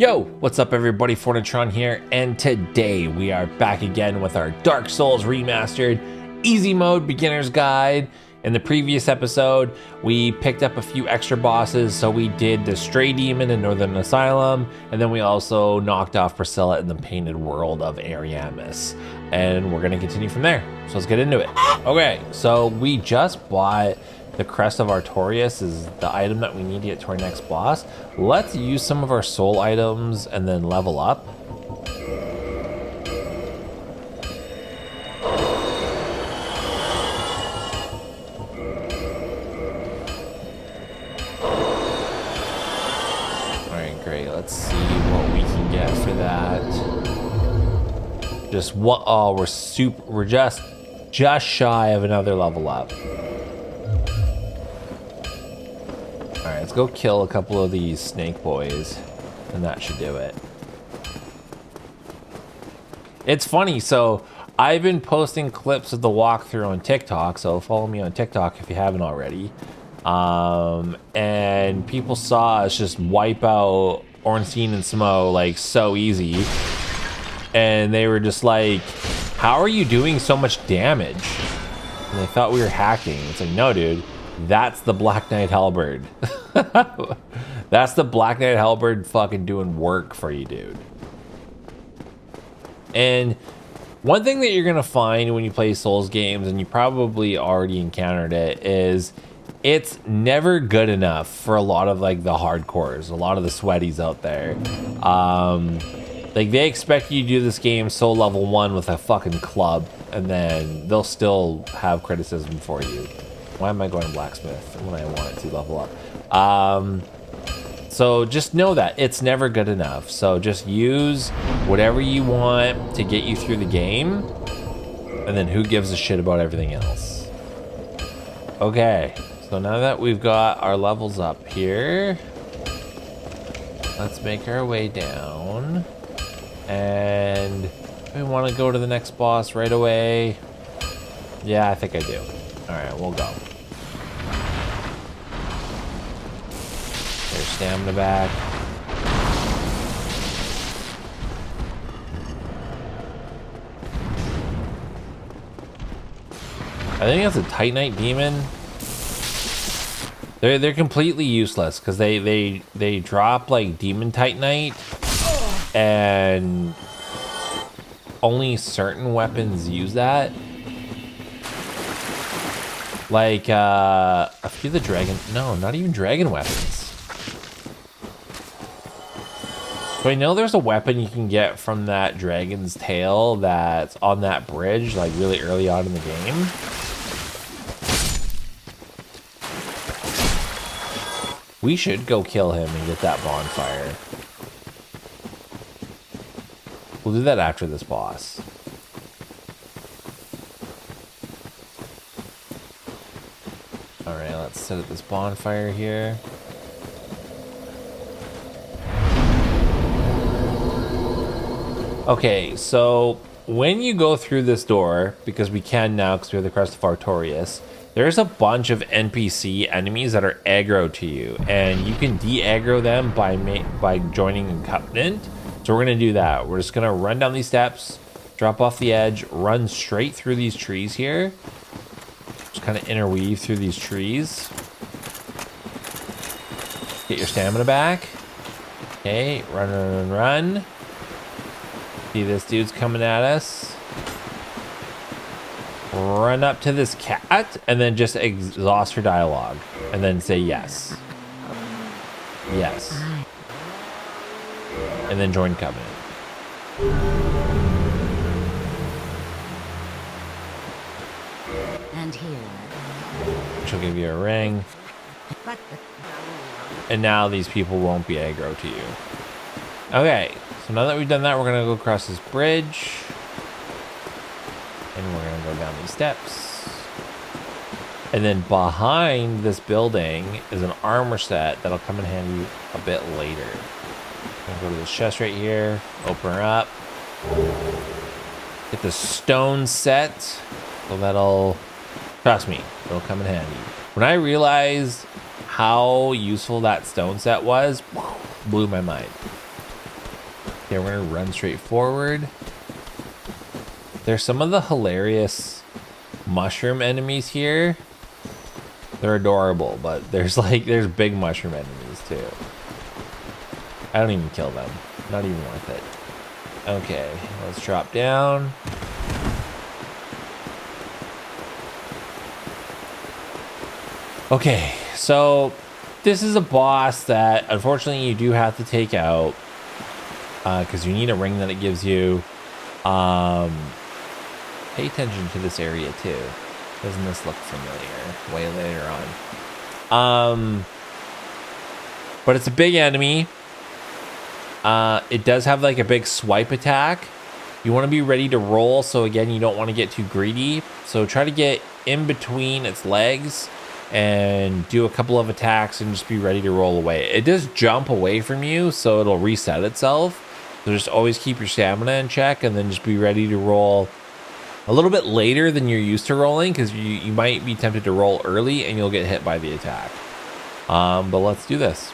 Yo, what's up everybody, Fortitron here, and today we are back again with our Dark Souls Remastered Easy Mode Beginner's Guide. In the previous episode, we picked up a few extra bosses, so we did the Stray Demon in Northern Asylum, and then we also knocked off Priscilla in the Painted World of Ariamis. And we're gonna continue from there, so let's get into it. Okay, so we just bought the Crest of Artorias is the item that we need to get to our next boss. Let's use some of our soul items and then level up. Alright, great. Let's see what we can get for that. Just what? Oh, we're just shy of another level up. Alright, let's go kill a couple of these snake boys, and that should do it. It's funny, so I've been posting clips of the walkthrough on TikTok, so follow me on TikTok if you haven't already. And people saw us just wipe out Ornstein and Smo like so easy, and they were just like, how are you doing so much damage? And they thought we were hacking. It's like, no dude, that's the Black Knight Halberd. That's the Black Knight Halberd fucking doing work for you, dude. And one thing that you're gonna find when you play Souls games, and you probably already encountered it, is it's never good enough for a lot of like the hardcores, a lot of the sweaties out there. Like they expect you to do this game soul level 1 with a fucking club, and then they'll still have criticism for you. Why am I going to blacksmith when I want to level up? So just know that it's never good enough. So just use whatever you want to get you through the game, and then who gives a shit about everything else? Okay, so now that we've got our levels up here, let's make our way down. And we want to go to the next boss right away. Yeah, I think I do. All right, we'll go. There's stamina back. I think that's a Titanite demon. They're completely useless because they drop like demon Titanite, and only certain weapons use that. Like a few of the dragon, no, not even dragon weapons. So I know there's a weapon you can get from that dragon's tail that's on that bridge, like really early on in the game. We should go kill him and get that bonfire. We'll do that after this boss. Alright, let's set up this bonfire here. Okay, so when you go through this door, because we can now because we have the Crest of Artorias, there's a bunch of NPC enemies that are aggro to you, and you can de-aggro them by joining a covenant. So we're going to do that. We're just going to run down these steps, drop off the edge, run straight through these trees here. Just kind of interweave through these trees. Get your stamina back. Okay, run, run, run, run. See, this dude's coming at us. Run up to this cat, and then just exhaust her dialogue. And then say yes. Yes. And then join covenant. And here. She'll give you a ring. And now these people won't be aggro to you. Okay, so now that we've done that, we're gonna go across this bridge. And we're gonna go down these steps. And then behind this building is an armor set that'll come in handy a bit later. I'm gonna go to this chest right here, open her up. Get the stone set, so that'll, trust me, it'll come in handy. When I realized how useful that stone set was, blew my mind. Okay, we're gonna run straight forward. There's some of the hilarious mushroom enemies here. They're adorable, but there's big mushroom enemies too. I don't even kill them. Not even worth it. Okay, let's drop down. Okay, so this is a boss that unfortunately you do have to take out because you need a ring that it gives you. Pay attention to this area too. Doesn't this look familiar? Way later on. But it's a big enemy. It does have like a big swipe attack. You want to be ready to roll, so again, you don't want to get too greedy. So try to get in between its legs and do a couple of attacks and just be ready to roll away. It does jump away from you, so it'll reset itself. So just always keep your stamina in check and then just be ready to roll a little bit later than you're used to rolling, because you might be tempted to roll early and you'll get hit by the attack. But let's do this.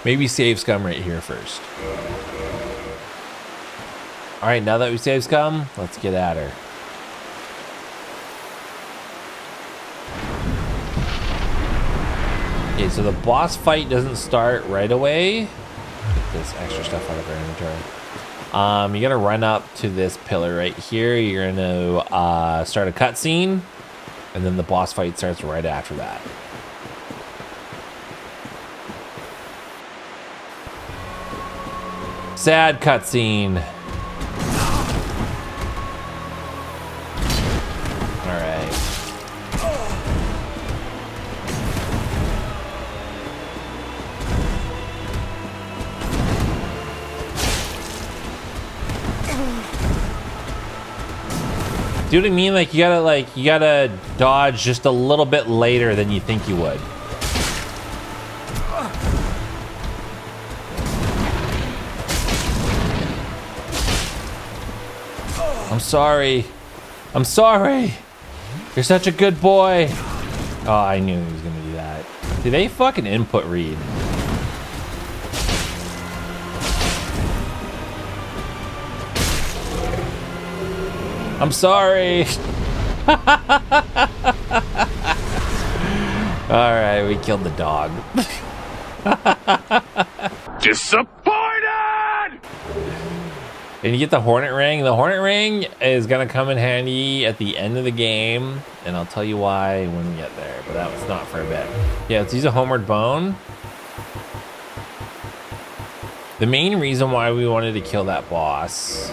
Maybe save Scum right here first. All right, now that we save Scum, let's get at her. Okay, so the boss fight doesn't start right away. Get this extra stuff out of our inventory. You gotta run up to this pillar right here. You're gonna start a cutscene, and then the boss fight starts right after that. Sad cutscene. All right. Do what I mean? Like you gotta dodge just a little bit later than you think you would. I'm sorry. I'm sorry. You're such a good boy. Oh, I knew he was gonna do that. Did they fucking input read? I'm sorry. All right, we killed the dog. Disappointed! And you get the Hornet Ring. The Hornet Ring is gonna come in handy at the end of the game, and I'll tell you why when we get there, but that was not for a bit. Yeah, let's use a Homeward Bone. The main reason why we wanted to kill that boss.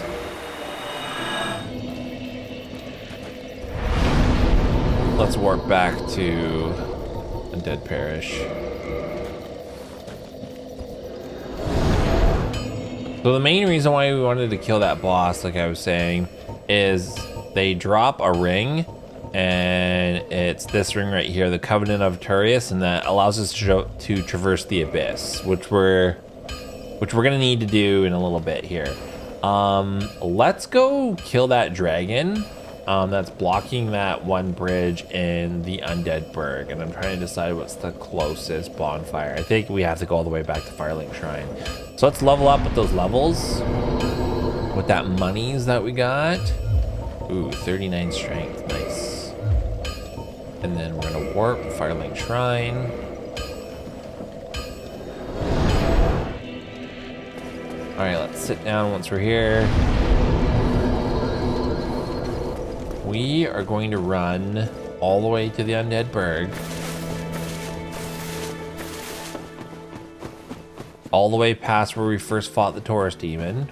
Let's warp back to Undead Perish. So the main reason why we wanted to kill that boss, like I was saying, is they drop a ring, and it's this ring right here, the Covenant of Artorias, and that allows us to traverse the abyss, which we're gonna need to do in a little bit here. Let's go kill that dragon that's blocking that one bridge in the Undead Burg, and I'm trying to decide what's the closest bonfire. I think we have to go all the way back to Firelink Shrine. So let's level up with those levels with that monies that we got. Ooh, 39 strength, nice. And then we're gonna warp Firelink Shrine. All right, let's sit down once we're here. We are going to run all the way to the Undead Burg. All the way past where we first fought the Taurus Demon.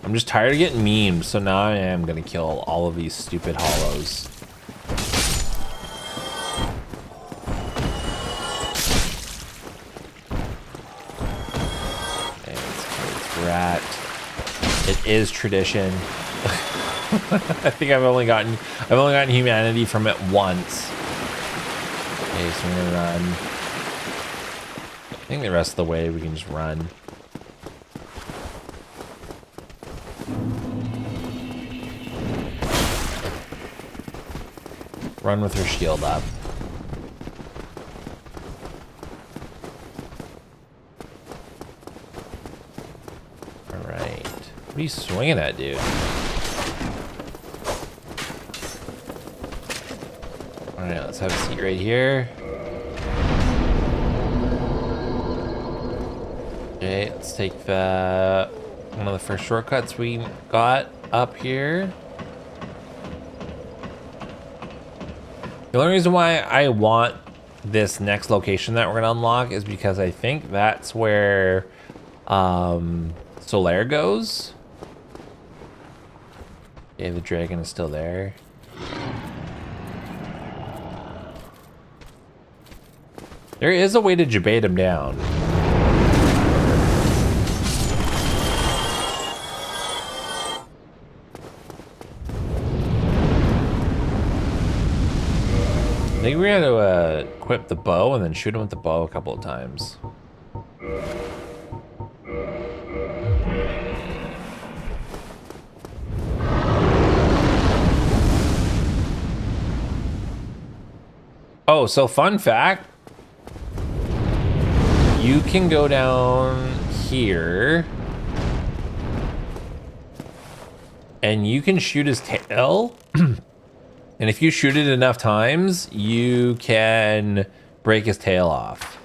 I'm just tired of getting memed, so now I am going to kill all of these stupid hollows. Rat. It is tradition. I think I've only gotten humanity from it once. Okay, so we're gonna run. I think the rest of the way we can just run. Run with her shield up. What are you swinging at, dude? Alright, let's have a seat right here. Okay, let's take one of the first shortcuts we got up here. The only reason why I want this next location that we're gonna unlock is because I think that's where Solaire goes. Okay, the dragon is still there. There is a way to jabate him down. I think we had to equip the bow and then shoot him with the bow a couple of times. Oh, so fun fact. You can go down here and you can shoot his tail. And if you shoot it enough times, you can break his tail off.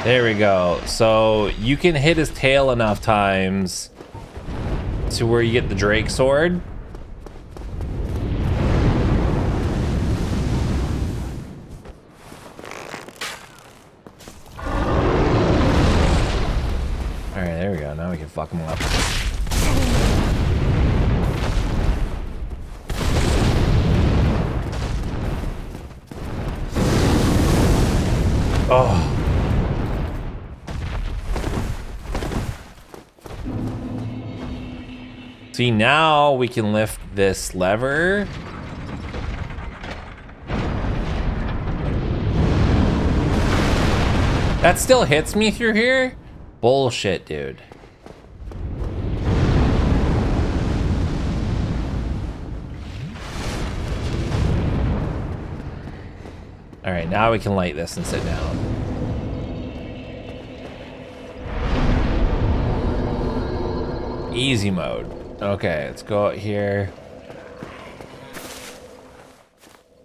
There we go. So you can hit his tail enough times to where you get the Drake sword. Alright, there we go. Now we can fuck him up. Oh. See, now we can lift this lever. That still hits me through here? Bullshit, dude. All right, now we can light this and sit down. Easy mode. Okay, let's go out here.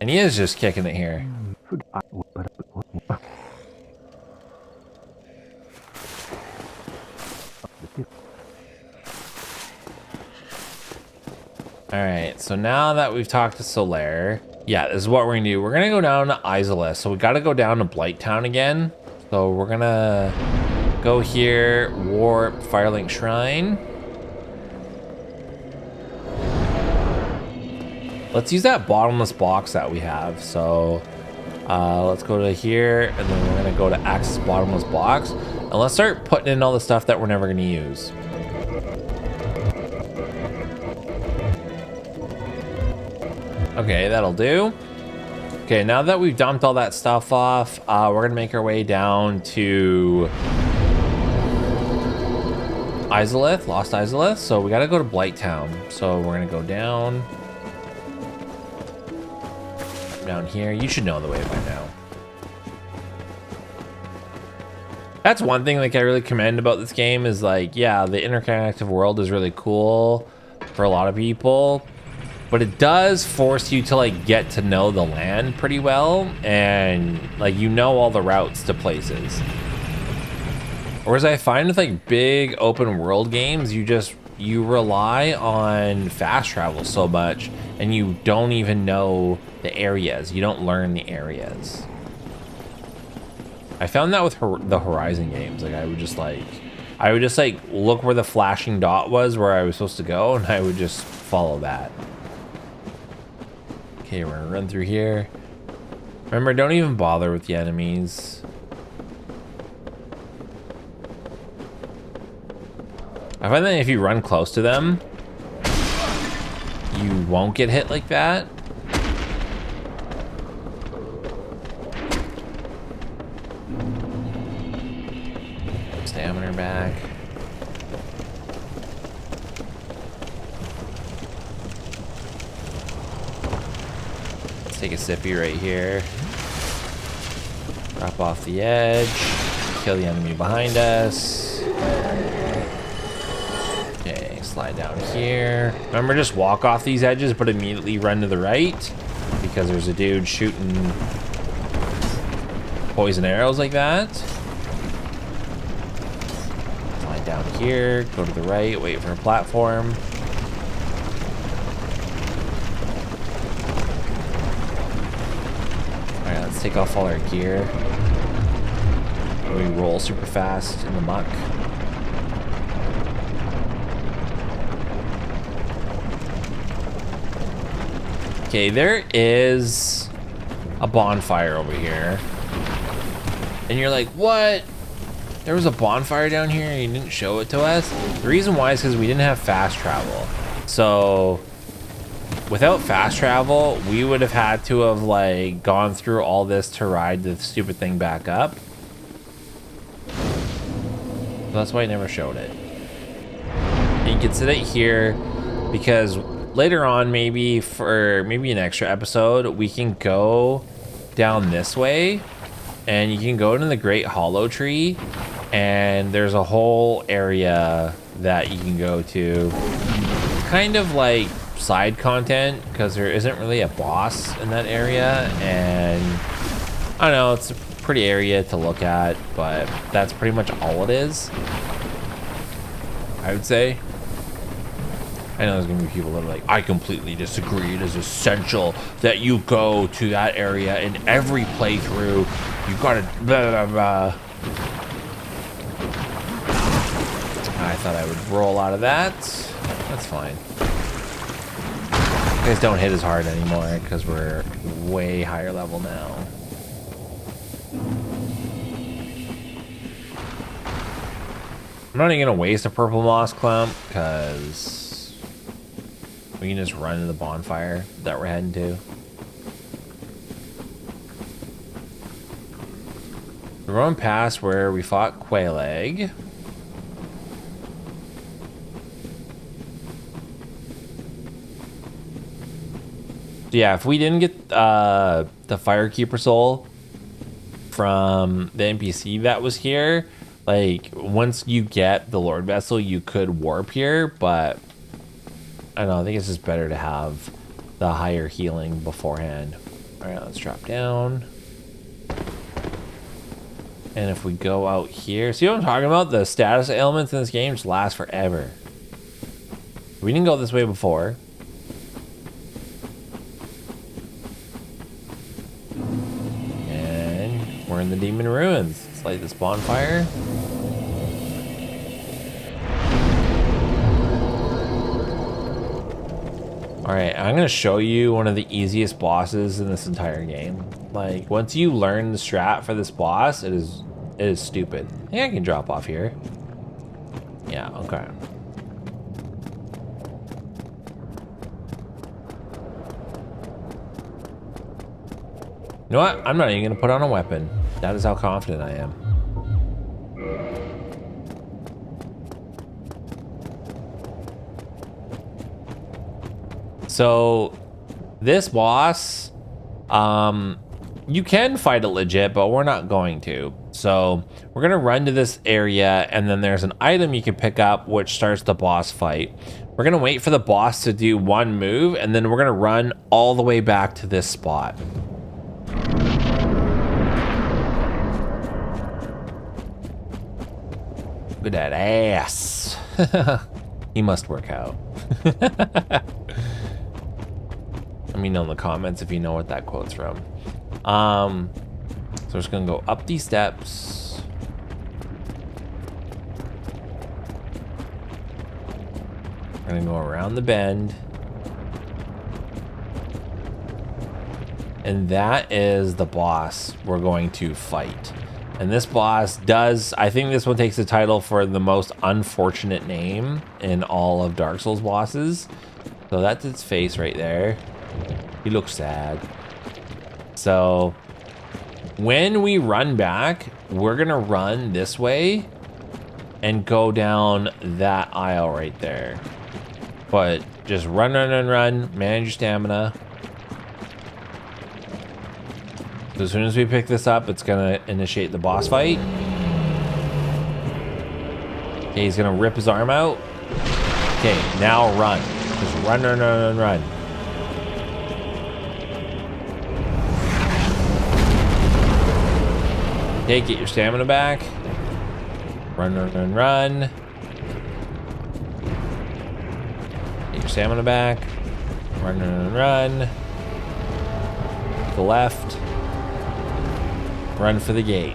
And he is just kicking it here. Alright, so now that we've talked to Solaire, yeah, this is what we're gonna do. We're gonna go down to Ceaseless. So we gotta go down to Blighttown again. So we're gonna go here, warp, Firelink Shrine. Let's use that bottomless box that we have. So let's go to here, and then we're gonna go to access bottomless box. And let's start putting in all the stuff that we're never gonna use. Okay, that'll do. Okay, now that we've dumped all that stuff off, we're gonna make our way down to Ceaseless, Lost Ceaseless. So we gotta go to Blighttown. So we're gonna go down here. You should know the way by now. That's one thing like I really commend about this game is like, yeah, the interconnected world is really cool for a lot of people, but it does force you to like get to know the land pretty well, and like you know all the routes to places. Whereas I find with like big open world games, you rely on fast travel so much and you don't even know the areas. You don't learn the areas. I found that with the Horizon games. Like I would just like look where the flashing dot was where I was supposed to go, and I would just follow that. Okay, we're gonna run through here. Remember, don't even bother with the enemies. I find that if you run close to them, you won't get hit like that. Stamina back. take a sippy right here. Drop off the edge. Kill the enemy behind us. Okay, slide down here. Remember, just walk off these edges, but immediately run to the right because there's a dude shooting poison arrows like that. Slide down here, go to the right, wait for a platform. Alright, let's take off all our gear. We roll super fast in the muck. Okay, there is a bonfire over here. And you're like, what? There was a bonfire down here and you didn't show it to us? The reason why is because we didn't have fast travel. So without fast travel, we would have had to have like gone through all this to ride the stupid thing back up. So that's why I never showed it. And you can set it here because later on, maybe for an extra episode, we can go down this way and you can go into the Great Hollow Tree and there's a whole area that you can go to. Kind of like side content because there isn't really a boss in that area, and I don't know, it's a pretty area to look at, but that's pretty much all it is, I would say. I know there's gonna be people that are like, I completely disagree. It is essential that you go to that area in every playthrough. You gotta blah, blah, blah. I thought I would roll out of that. That's fine. You guys don't hit as hard anymore because we're way higher level now. I'm not even gonna waste a purple moss clump because we can just run to the bonfire that we're heading to. We're going past where we fought Qualaag. Yeah, if we didn't get the Firekeeper soul from the NPC that was here, like once you get the Lord Vessel, you could warp here, but I don't know, I think it's just better to have the higher healing beforehand. All right, let's drop down. And if we go out here, see what I'm talking about? The status ailments in this game just last forever. We didn't go this way before. And we're in the Demon Ruins. Let's light this bonfire. Alright, I'm going to show you one of the easiest bosses in this entire game. Like, once you learn the strat for this boss, it is stupid. I think I can drop off here. Yeah, okay. You know what? I'm not even going to put on a weapon. That is how confident I am. So, this boss, you can fight it legit, but we're not going to. So, we're going to run to this area, and then there's an item you can pick up, which starts the boss fight. We're going to wait for the boss to do one move, and then we're going to run all the way back to this spot. Look at that ass. He must work out. Let me know in the comments if you know what that quote's from. So we're just gonna go up these steps. We're gonna go around the bend. And that is the boss we're going to fight. And this boss does, I think this one takes the title for the most unfortunate name in all of Dark Souls bosses. So that's its face right there. He looks sad. So when we run back, we're gonna run this way and go down that aisle right there. But just run, run, run, run, manage your stamina. So as soon as we pick this up, it's gonna initiate the boss fight. Okay, he's gonna rip his arm out. Okay, now run. Just run, run, run, run, run. Okay, get your stamina back. Run, run, run, run. Get your stamina back. Run, run, run, run. To the left. Run for the gate.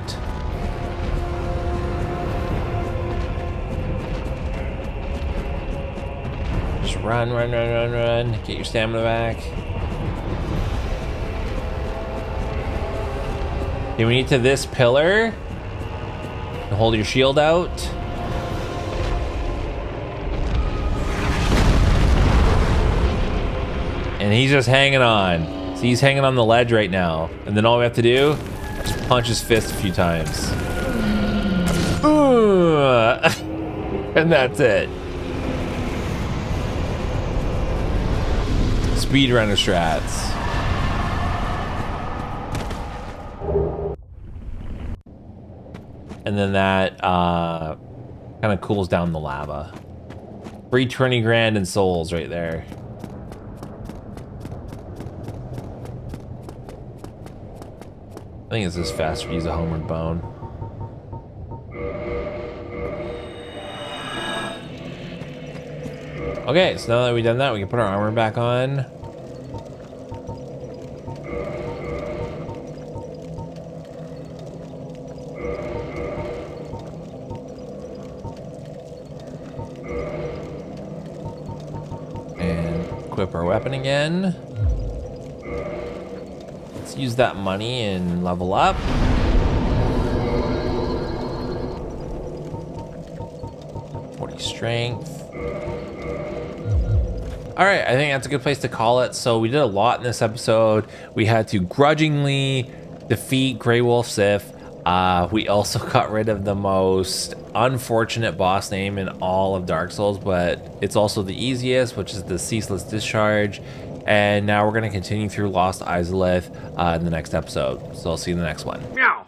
Just run, run, run, run, run. Get your stamina back. Okay, we need to this pillar. And hold your shield out. And he's just hanging on. See, he's hanging on the ledge right now. And then all we have to do is punch his fist a few times. And that's it. Speedrunner strats. And then that kind of cools down the lava. Free 20 grand in souls right there. I think it's just faster to use a homeward bone. Okay, so now that we've done that, we can put our armor back on. And equip our weapon again. Let's use that money and level up. Strength. All right, I think that's a good place to call it. So we did a lot in this episode. We had to grudgingly defeat Grey Wolf Sith. We also got rid of the most unfortunate boss name in all of Dark Souls, but it's also the easiest, which is the Ceaseless Discharge. And now we're going to continue through Lost Izalith in the next episode. So I'll see you in the next one. Meow.